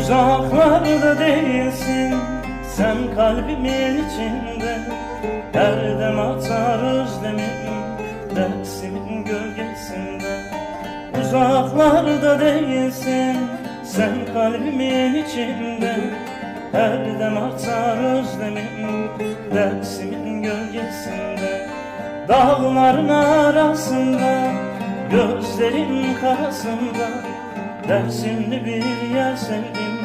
Uzaklarda değilsin sen kalbimin içinde. Her dem atar özlemim dersimin gölgesinde. Uzaklarda değilsin sen kalbimin içinde. Her dem atar özlemim dersimin gölgesinde. Dağların arasında, gözlerin karasında, Dersimli bir yer sevdim,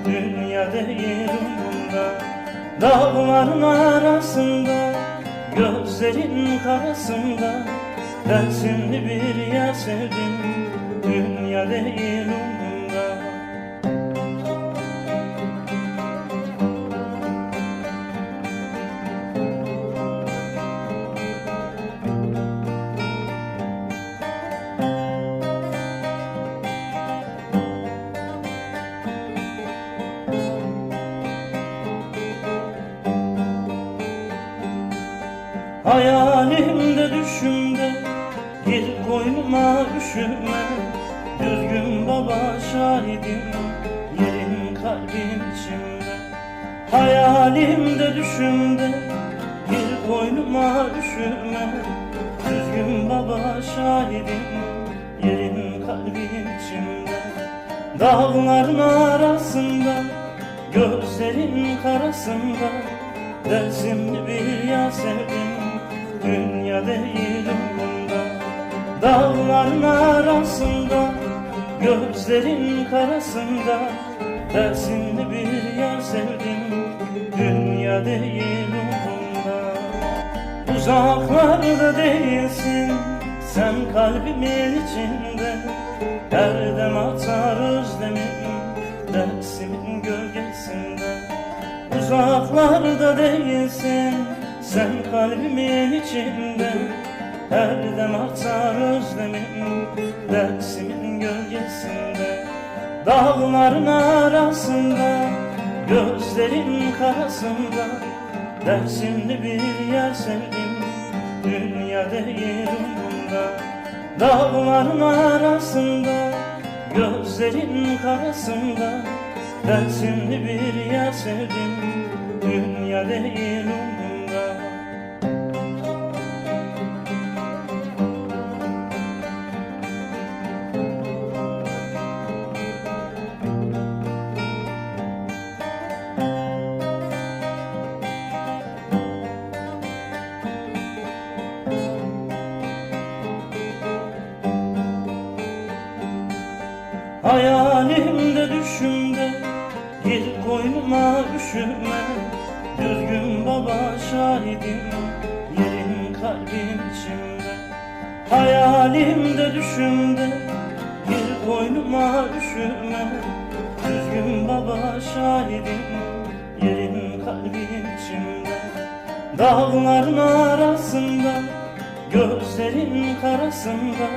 dünya değil umrumda. Dağların arasında, gözlerin karasında, Dersimli bir yer sevdim, dünya değil umrumda. Hayalimde düşümde gir koynuma üşüme. Düzgün baba şahidim, yerin kalbim içimde. Hayalimde düşümde gir koynuma üşüme. Düzgün baba şahidim, yerin kalbim içimde. Dağların arasında, gözlerin karasında, Dersimli bir yer sevdim, dünya değil umrumda. Dağların arasında, gözlerin karasında, Dersimli bir yer sevdim, dünya değil umrumda. Uzaklarda değilsin sen kalbimin içinde. Her dem atar özlemim dersimin gölgesinde. Uzaklarda değilsin sen kalbimin içinde. Her dem atar özlemim dersimin gölgesinde. Dağların arasında, gözlerin karasında, Dersimli bir yer sevdim, dünya değil umrumda. Dağların arasında, gözlerin karasında, Dersimli bir yer sevdim, dünya değil umrumda. Hayalimde düşümde gir koynuma üşüme. Düzgün baba şahidim, yerin kalbim içimde. Hayalimde düşümde gir koynuma üşüme. Düzgün baba şahidim, yerin kalbim içimde. Dağların arasında, gözlerin karasında,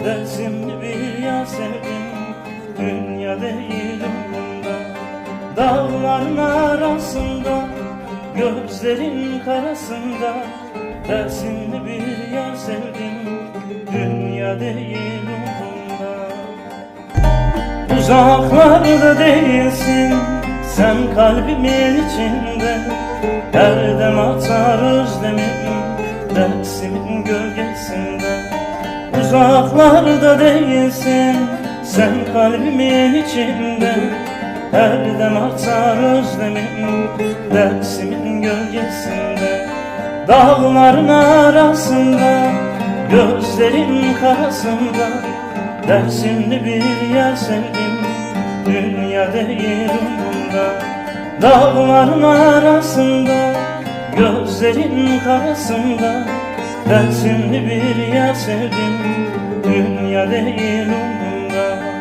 Dersimli bir yer sevdim, dünya değil umrumda. Dağların arasında, gözlerin karasında, Dersimli bir yer sevdim, dünya değil umrumda. Uzaklarda değilsin sen kalbimin içinde. Her dem atar özlemim dersimin gölgesinde. Uzaklarda değilsin sen kalbimin içinde. Her dem atar özlemim dersimin gölgesinde. Dağların arasında, gözlerin karasında, Dersimli bir yer sevdim, dünya değil umrumda. Dağların arasında, gözlerin karasında, Dersimli bir yer sevdim, dünya değil umrumda.